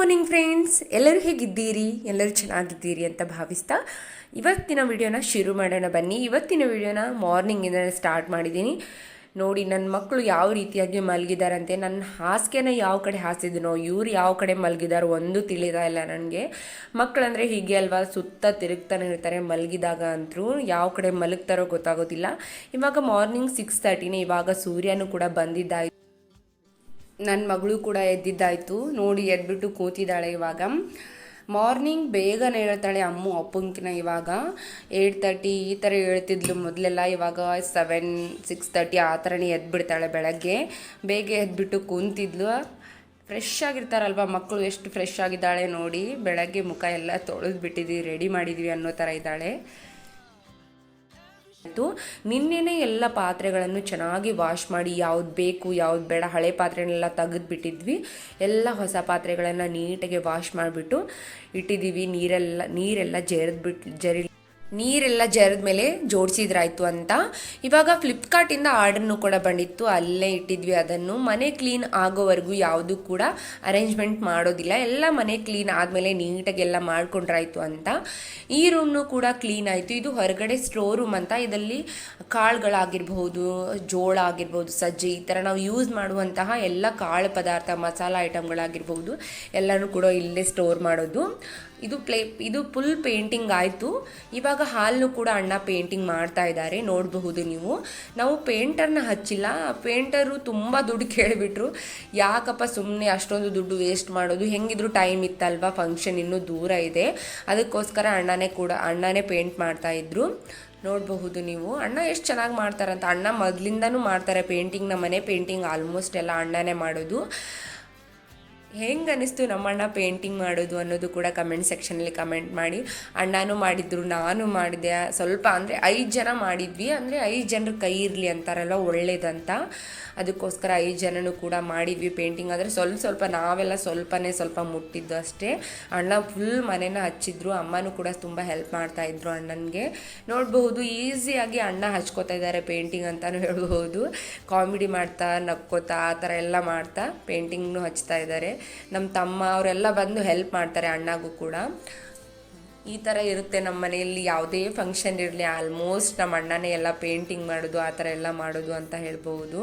Morning friends, ಎಲ್ಲರೂ ಹೇಗಿದ್ದೀರಿ? ಎಲ್ಲರೂ ಚೆನ್ನಾಗಿದ್ದೀರಿ ಅಂತ ಭಾವಿಸ್ತಾ ಇವತ್ತಿನ ವಿಡಿಯೋನ ಶುರು ಮಾಡೋಣ ಬನ್ನಿ. ಇವತ್ತಿನ ವಿಡಿಯೋನ ಮಾರ್ನಿಂಗಿಂದ ಸ್ಟಾರ್ಟ್ ಮಾಡಿದ್ದೀನಿ. ನೋಡಿ ನನ್ನ ಮಕ್ಕಳು ಯಾವ ರೀತಿಯಾಗಿ ಮಲಗಿದಾರಂತೆ, ನನ್ನ ಹಾಸಿಗೆನ ಯಾವ ಕಡೆ ಹಾಸಿದನೋ ಇವ್ರು ಯಾವ ಕಡೆ ಮಲಗಿದಾರೋ ಒಂದು ತಿಳಿತಾ ಇಲ್ಲ ನನಗೆ. ಮಕ್ಕಳಂದರೆ ಹೀಗೆ ಅಲ್ವಾ, ಸುತ್ತ ತಿರುಗ್ತಾನೆ ಇರ್ತಾರೆ ಮಲಗಿದಾಗ ಅಂತರೂ. ಯಾವ ಕಡೆ ಮಲಗ್ತಾರೋ ಗೊತ್ತಾಗೋದಿಲ್ಲ. ಇವಾಗ ಮಾರ್ನಿಂಗ್ 6:30ನೇ, ಇವಾಗ ಸೂರ್ಯನೂ ಕೂಡ ಬಂದಿದ್ದಾಯಿತು. ನನ್ನ ಮಗಳು ಕೂಡ ಎದ್ದಿದ್ದಾಯಿತು. ನೋಡಿ ಎದ್ಬಿಟ್ಟು ಕೂತಿದ್ದಾಳೆ. ಇವಾಗ ಮಾರ್ನಿಂಗ್ ಬೇಗನೆ ಹೇಳ್ತಾಳೆ ಅಮ್ಮು ಅಪ್ಪಂಕಿನ. ಇವಾಗ 8:30 ಈ ಥರ ಹೇಳ್ತಿದ್ಲು ಮೊದಲೆಲ್ಲ. ಇವಾಗ 7, 6:30 ಆ ಥರನೇ ಎದ್ಬಿಡ್ತಾಳೆ. ಬೆಳಗ್ಗೆ ಬೇಗ ಎದ್ಬಿಟ್ಟು ಕೂತಿದ್ಲು. ಫ್ರೆಶ್ ಆಗಿರ್ತಾರಲ್ವ ಮಕ್ಕಳು, ಎಷ್ಟು ಫ್ರೆಶ್ ಆಗಿದ್ದಾಳೆ ನೋಡಿ. ಬೆಳಗ್ಗೆ ಮುಖ ಎಲ್ಲ ತೊಳೆದು ಬಿಟ್ಟಿದ್ವಿ, ರೆಡಿ ಮಾಡಿದ್ವಿ ಅನ್ನೋ ಥರ ಇದ್ದಾಳೆ. ನಿನ್ನೆನೇ ಎಲ್ಲ ಪಾತ್ರೆಗಳನ್ನು ಚೆನ್ನಾಗಿ ವಾಶ್ ಮಾಡಿ ಯಾವ್ದು ಬೇಕು ಯಾವ್ದು ಬೇಡ ಹಳೆ ಪಾತ್ರೆನೆಲ್ಲ ತೆಗೆದುಬಿಟ್ಟಿದ್ವಿ. ಎಲ್ಲ ಹೊಸ ಪಾತ್ರೆಗಳನ್ನು ನೀಟಾಗಿ ವಾಶ್ ಮಾಡಿಬಿಟ್ಟು ಇಟ್ಟಿದ್ದೀವಿ. ನೀರೆಲ್ಲ ನೀರೆಲ್ಲ ಜರಿದ ಮೇಲೆ ಜೋಡಿಸಿದ್ರಾಯ್ತು ಅಂತ. ಇವಾಗ ಫ್ಲಿಪ್ಕಾರ್ಟಿಂದ ಆರ್ಡರ್ನು ಕೂಡ ಬಂದಿತ್ತು, ಅಲ್ಲೇ ಇಟ್ಟಿದ್ವಿ ಅದನ್ನು. ಮನೆ ಕ್ಲೀನ್ ಆಗೋವರೆಗೂ ಯಾವುದು ಕೂಡ ಅರೇಂಜ್ಮೆಂಟ್ ಮಾಡೋದಿಲ್ಲ. ಎಲ್ಲ ಮನೆ ಕ್ಲೀನ್ ಆದಮೇಲೆ ನೀಟಾಗಿ ಎಲ್ಲ ಮಾಡ್ಕೊಂಡ್ರಾಯ್ತು ಅಂತ. ಈ ರೂಮ್ನು ಕೂಡ ಕ್ಲೀನ್ ಆಯಿತು. ಇದು ಹೊರಗಡೆ ಸ್ಟೋರ್ ರೂಮ್ ಅಂತ. ಇದರಲ್ಲಿ ಕಾಳುಗಳಾಗಿರ್ಬೋದು, ಜೋಳ ಆಗಿರ್ಬೋದು, ಸಜ್ಜೆ, ಈ ಥರ ನಾವು ಯೂಸ್ ಮಾಡುವಂತಹ ಎಲ್ಲ ಕಾಳು ಪದಾರ್ಥ, ಮಸಾಲ ಐಟಮ್ಗಳಾಗಿರ್ಬೋದು ಎಲ್ಲನೂ ಕೂಡ ಇಲ್ಲೇ ಸ್ಟೋರ್ ಮಾಡೋದು. ಇದು ಫುಲ್ ಪೇಂಟಿಂಗ್ ಆಯಿತು. ಇವಾಗ ಹಾಲ್ನು ಕೂಡ ಅಣ್ಣ ಪೇಂಟಿಂಗ್ ಮಾಡ್ತಾ ಇದ್ದಾರೆ, ನೋಡಬಹುದು ನೀವು. ನಾವು ಪೇಂಟರ್ನ ಹಚ್ಚಿಲ್ಲ. ಪೇಂಟರು ತುಂಬ ದುಡ್ಡು ಕೇಳಿಬಿಟ್ರು. ಯಾಕಪ್ಪ ಸುಮ್ಮನೆ ಅಷ್ಟೊಂದು ದುಡ್ಡು ವೇಸ್ಟ್ ಮಾಡೋದು, ಹೆಂಗಿದ್ರು ಟೈಮ್ ಇತ್ತಲ್ವ, ಫಂಕ್ಷನ್ ಇನ್ನೂ ದೂರ ಇದೆ, ಅದಕ್ಕೋಸ್ಕರ ಅಣ್ಣನೇ ಪೇಂಟ್ ಮಾಡ್ತಾ ಇದ್ರು. ನೋಡಬಹುದು ನೀವು ಅಣ್ಣ ಎಷ್ಟು ಚೆನ್ನಾಗಿ ಮಾಡ್ತಾರಂತ. ಅಣ್ಣ ಮೊದಲಿಂದನೂ ಮಾಡ್ತಾರೆ ಪೇಂಟಿಂಗ್. ಮನೆ ಪೇಂಟಿಂಗ್ ಆಲ್ಮೋಸ್ಟ್ ಎಲ್ಲ ಅಣ್ಣನೇ ಮಾಡೋದು. ಹೆಂಗೆ ಅನ್ನಿಸ್ತು ನಮ್ಮಣ್ಣ ಪೇಂಟಿಂಗ್ ಮಾಡೋದು ಅನ್ನೋದು ಕೂಡ ಕಮೆಂಟ್ ಸೆಕ್ಷನಲ್ಲಿ ಕಮೆಂಟ್ ಮಾಡಿ. ಅಣ್ಣನೂ ಮಾಡಿದ್ರು, ನಾನು ಮಾಡಿದೆ. ಸ್ವಲ್ಪ ಅಂದರೆ 5 ಜನ ಮಾಡಿದ್ವಿ. ಅಂದರೆ 5 ಜನರ ಕೈ ಇರಲಿ ಅಂತಾರಲ್ಲ, ಒಳ್ಳೇದಂತ. ಅದಕ್ಕೋಸ್ಕರ 5 ಜನನೂ ಕೂಡ ಮಾಡಿದ್ವಿ ಪೇಂಟಿಂಗ್. ಆದರೆ ಸ್ವಲ್ಪ ನಾವೆಲ್ಲ ಸ್ವಲ್ಪ ಮುಟ್ಟಿದ್ದು ಅಷ್ಟೇ. ಅಣ್ಣ ಫುಲ್ ಮನೆನ ಹಚ್ಚಿದ್ರು. ಅಮ್ಮನೂ ಕೂಡ ತುಂಬ ಹೆಲ್ಪ್ ಮಾಡ್ತಾಯಿದ್ರು ಅಣ್ಣನಿಗೆ. ನೋಡಬಹುದು ಈಸಿಯಾಗಿ ಅಣ್ಣ ಹಚ್ಕೋತಾ ಇದ್ದಾರೆ ಪೇಂಟಿಂಗ್ ಅಂತಲೂ ಹೇಳ್ಬಹುದು. ಕಾಮಿಡಿ ಮಾಡ್ತಾ ನಕ್ಕೋತಾ ಆ ಥರ ಎಲ್ಲ ಮಾಡ್ತಾ ಪೇಂಟಿಂಗ್ನು ಹಚ್ತಾ ಇದ್ದಾರೆ. ನಮ್ಮ ತಮ್ಮ ಅವರೆಲ್ಲ ಬಂದು ಹೆಲ್ಪ್ ಮಾಡ್ತಾರೆ ಅಣ್ಣಗೂ ಕೂಡ. ಈ ಥರ ಇರುತ್ತೆ ನಮ್ಮ ಮನೆಯಲ್ಲಿ. ಯಾವುದೇ ಫಂಕ್ಷನ್ ಇರಲಿ ಆಲ್ಮೋಸ್ಟ್ ನಮ್ಮ ಅಣ್ಣನೇ ಎಲ್ಲ ಪೇಂಟಿಂಗ್ ಮಾಡೋದು, ಆ ಥರ ಎಲ್ಲ ಮಾಡೋದು ಅಂತ ಹೇಳ್ಬೋದು.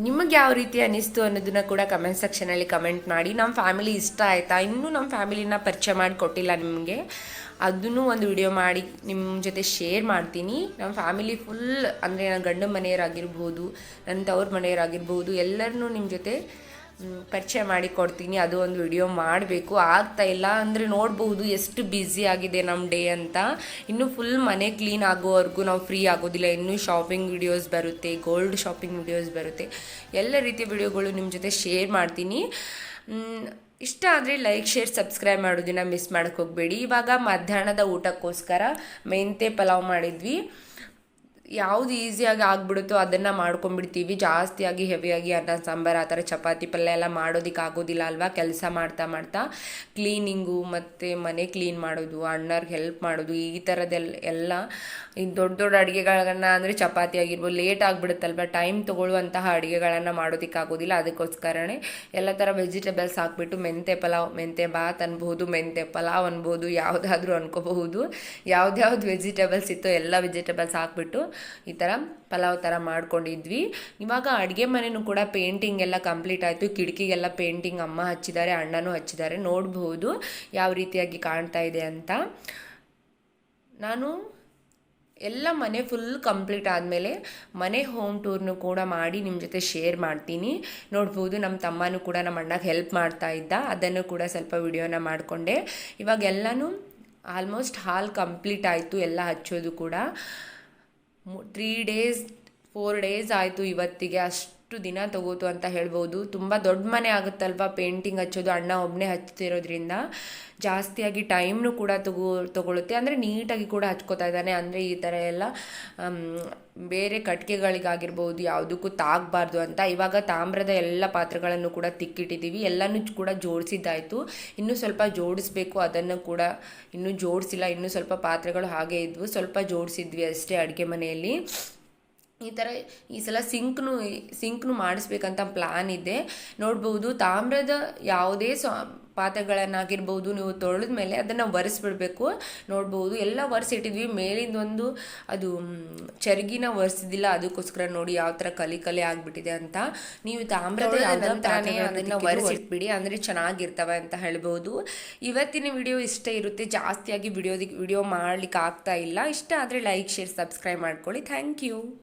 ನಿಮಗೆ ಯಾವ ರೀತಿ ಅನ್ನಿಸ್ತು ಅನ್ನೋದನ್ನ ಕೂಡ ಕಮೆಂಟ್ ಸೆಕ್ಷನಲ್ಲಿ ಕಮೆಂಟ್ ಮಾಡಿ. ನಮ್ಮ ಫ್ಯಾಮಿಲಿ ಇಷ್ಟ ಆಯಿತಾ? ಇನ್ನೂ ನಮ್ಮ ಫ್ಯಾಮಿಲಿನ ಪರಿಚಯ ಮಾಡಿ ಕೊಟ್ಟಿಲ್ಲ ನಿಮಗೆ, ಅದನ್ನು ಒಂದು ವಿಡಿಯೋ ಮಾಡಿ ನಿಮ್ಮ ಜೊತೆ ಶೇರ್ ಮಾಡ್ತೀನಿ. ನಮ್ಮ ಫ್ಯಾಮಿಲಿ ಫುಲ್ ಅಂದರೆ ನನ್ನ ಗಂಡ ಮನೆಯವರಾಗಿರ್ಬೋದು, ನನ್ನ ತವ್ರ ಮನೆಯವರಾಗಿರ್ಬೋದು, ಎಲ್ಲರನ್ನೂ ನಿಮ್ಮ ಜೊತೆ ಪರಿಚಯ ಮಾಡಿ ಕೊಡ್ತೀನಿ. ಅದು ಒಂದು ವಿಡಿಯೋ ಮಾಡಬೇಕು, ಆಗ್ತಾಯಿಲ್ಲ. ಅಂದರೆ ನೋಡಬಹುದು ಎಷ್ಟು ಬ್ಯುಸಿ ಆಗಿದೆ ನಮ್ಮ ಡೇ ಅಂತ. ಇನ್ನೂ ಫುಲ್ ಮನೆ ಕ್ಲೀನ್ ಆಗೋವರೆಗೂ ನಾವು ಫ್ರೀ ಆಗೋದಿಲ್ಲ. ಇನ್ನೂ ಶಾಪಿಂಗ್ ವಿಡಿಯೋಸ್ ಬರುತ್ತೆ, ಗೋಲ್ಡ್ ಶಾಪಿಂಗ್ ವಿಡಿಯೋಸ್ ಬರುತ್ತೆ, ಎಲ್ಲ ರೀತಿಯ ವಿಡಿಯೋಗಳು ನಿಮ್ಮ ಜೊತೆ ಶೇರ್ ಮಾಡ್ತೀನಿ. ಇಷ್ಟ ಆದರೆ ಲೈಕ್, ಶೇರ್, ಸಬ್ಸ್ಕ್ರೈಬ್ ಮಾಡೋದನ್ನ ಮಿಸ್ ಮಾಡೋಕ್ಕೆ ಹೋಗಬೇಡಿ. ಇವಾಗ ಮಧ್ಯಾಹ್ನದ ಊಟಕ್ಕೋಸ್ಕರ ಮೆಂತೆ ಪಲಾವ್ ಮಾಡಿದ್ವಿ. ಯಾವುದು ಈಸಿಯಾಗಿ ಆಗಿಬಿಡುತ್ತೋ ಅದನ್ನು ಮಾಡ್ಕೊಂಡ್ಬಿಡ್ತೀವಿ. ಜಾಸ್ತಿಯಾಗಿ ಹೆವಿಯಾಗಿ ಅನ್ನ ಸಾಂಬಾರು ಆ ಥರ ಚಪಾತಿ ಪಲ್ಯ ಎಲ್ಲ ಮಾಡೋದಕ್ಕೆ ಆಗೋದಿಲ್ಲ ಅಲ್ವಾ. ಕೆಲಸ ಮಾಡ್ತಾ ಕ್ಲೀನಿಂಗು ಮತ್ತು ಮನೆ ಕ್ಲೀನ್ ಮಾಡೋದು, ಅಣ್ಣವ್ರಿಗೆ ಹೆಲ್ಪ್ ಮಾಡೋದು, ಈ ಥರದ್ದೆಲ್ಲ ದೊಡ್ಡ ಅಡುಗೆಗಳನ್ನ ಅಂದರೆ ಚಪಾತಿ ಆಗಿರ್ಬೋದು ಲೇಟ್ ಆಗಿಬಿಡುತ್ತಲ್ವ. ಟೈಮ್ ತೊಗೊಳ್ಳುವಂತಹ ಅಡುಗೆಗಳನ್ನು ಮಾಡೋದಕ್ಕೆ ಆಗೋದಿಲ್ಲ. ಅದಕ್ಕೋಸ್ಕರನೇ ಎಲ್ಲ ಥರ ವೆಜಿಟೇಬಲ್ಸ್ ಹಾಕ್ಬಿಟ್ಟು ಮೆಂತೆ ಬಾತ್ ಅನ್ಬೋದು, ಮೆಂತೆ ಪಲಾವ್ ಅನ್ಬೋದು, ಯಾವುದಾದ್ರೂ ಅನ್ಕೋಬಹುದು. ಯಾವ್ದು ವೆಜಿಟೇಬಲ್ಸ್ ಇತ್ತು ಎಲ್ಲ ವೆಜಿಟೇಬಲ್ಸ್ ಹಾಕ್ಬಿಟ್ಟು ಈ ಥರ ಪಲಾವ್ ಥರ ಮಾಡ್ಕೊಂಡಿದ್ವಿ. ಇವಾಗ ಅಡುಗೆ ಮನೆಯೂ ಕೂಡ ಪೇಂಟಿಂಗ್ ಎಲ್ಲ ಕಂಪ್ಲೀಟ್ ಆಯಿತು. ಕಿಟಕಿಗೆಲ್ಲ ಪೇಂಟಿಂಗ್ ಅಮ್ಮ ಹಚ್ಚಿದ್ದಾರೆ, ಅಣ್ಣನೂ ಹಚ್ಚಿದ್ದಾರೆ. ನೋಡಬಹುದು ಯಾವ ರೀತಿಯಾಗಿ ಕಾಣ್ತಾ ಇದೆ ಅಂತ. ನಾನು ಎಲ್ಲ ಮನೆ ಫುಲ್ ಕಂಪ್ಲೀಟ್ ಆದಮೇಲೆ ಮನೆ ಹೋಮ್ ಟೂರ್ನು ಕೂಡ ಮಾಡಿ ನಿಮ್ಮ ಜೊತೆ ಶೇರ್ ಮಾಡ್ತೀನಿ. ನೋಡ್ಬೋದು ನಮ್ಮ ತಮ್ಮನೂ ಕೂಡ ನಮ್ಮ ಅಣ್ಣಗೆ ಹೆಲ್ಪ್ ಮಾಡ್ತಾ ಇದ್ದ, ಅದನ್ನು ಕೂಡ ಸ್ವಲ್ಪ ವಿಡಿಯೋನ ಮಾಡಿಕೊಂಡೆ. ಇವಾಗ ಎಲ್ಲನೂ ಆಲ್ಮೋಸ್ಟ್ ಹಾಲ್ ಕಂಪ್ಲೀಟ್ ಆಯಿತು, ಎಲ್ಲ ಹಚ್ಚೋದು ಕೂಡ. 3 ಡೇಸ್ 4 ಡೇಸ್ ಆಯಿತು ಇವತ್ತಿಗೆ. ಅಷ್ಟು ದಿನ ತಗೋತು ಅಂತ ಹೇಳ್ಬೋದು. ತುಂಬ ದೊಡ್ಡ ಮನೆ ಆಗುತ್ತಲ್ವ ಪೇಂಟಿಂಗ್ ಹಚ್ಚೋದು. ಅಣ್ಣ ಒಬ್ಬನೇ ಹಚ್ತಿರೋದ್ರಿಂದ ಜಾಸ್ತಿಯಾಗಿ ಟೈಮ್ನು ಕೂಡ ತಗೊಳುತ್ತೆ. ಅಂದರೆ ನೀಟಾಗಿ ಕೂಡ ಹಚ್ಕೋತಾ ಇದ್ದಾನೆ. ಅಂದರೆ ಈ ಥರ ಎಲ್ಲ ಬೇರೆ ಕಟ್ಟಿಗೆಗಳಿಗಾಗಿರ್ಬೋದು ಯಾವುದಕ್ಕೂ ತಾಗಬಾರ್ದು ಅಂತ. ಇವಾಗ ತಾಮ್ರದ ಎಲ್ಲ ಪಾತ್ರೆಗಳನ್ನು ಕೂಡ ತಿಕ್ಕಿಟ್ಟಿದ್ದೀವಿ. ಎಲ್ಲನೂ ಕೂಡ ಜೋಡಿಸಿದ್ದಾಯಿತು. ಇನ್ನೂ ಸ್ವಲ್ಪ ಜೋಡಿಸ್ಬೇಕು, ಅದನ್ನು ಕೂಡ ಇನ್ನೂ ಜೋಡಿಸಿಲ್ಲ. ಇನ್ನೂ ಸ್ವಲ್ಪ ಪಾತ್ರೆಗಳು ಹಾಗೆ ಇದ್ವು, ಸ್ವಲ್ಪ ಜೋಡಿಸಿದ್ವಿ ಅಷ್ಟೇ ಅಡುಗೆ ಮನೆಯಲ್ಲಿ. ಈ ಥರ ಈ ಸಲ ಸಿಂಕ್ನು ಮಾಡಿಸ್ಬೇಕಂತ ಪ್ಲ್ಯಾನ್ ಇದೆ. ನೋಡ್ಬೋದು ತಾಮ್ರದ ಯಾವುದೇ ಪಾತ್ರೆಗಳನ್ನಾಗಿರ್ಬೋದು ನೀವು ತೊಳೆದ ಮೇಲೆ ಅದನ್ನು ಒರೆಸ್ಬಿಡ್ಬೇಕು. ನೋಡ್ಬೋದು ಎಲ್ಲ ಒರೆಸಿಟ್ಟಿದ್ವಿ, ಮೇಲಿಂದ ಒಂದು ಅದು ಚರ್ಗಿನ ಒರೆಸಿದಿಲ್ಲ, ಅದಕ್ಕೋಸ್ಕರ ನೋಡಿ ಯಾವ ಥರ ಕಲಿ ಆಗಿಬಿಟ್ಟಿದೆ ಅಂತ. ನೀವು ತಾಮ್ರದ ನಂತರನೇ ಅದನ್ನು ಒರೆಸಿಟ್ಬಿಡಿ, ಅಂದರೆ ಚೆನ್ನಾಗಿರ್ತವೆ ಅಂತ ಹೇಳ್ಬೋದು. ಇವತ್ತಿನ ವಿಡಿಯೋ ಇಷ್ಟ ಇರುತ್ತೆ, ಜಾಸ್ತಿಯಾಗಿ ವಿಡಿಯೋ ಮಾಡಲಿಕ್ಕೆ ಆಗ್ತಾ ಇಲ್ಲ. ಇಷ್ಟ ಆದರೆ ಲೈಕ್, ಶೇರ್, ಸಬ್ಸ್ಕ್ರೈಬ್ ಮಾಡ್ಕೊಳ್ಳಿ. Thank you.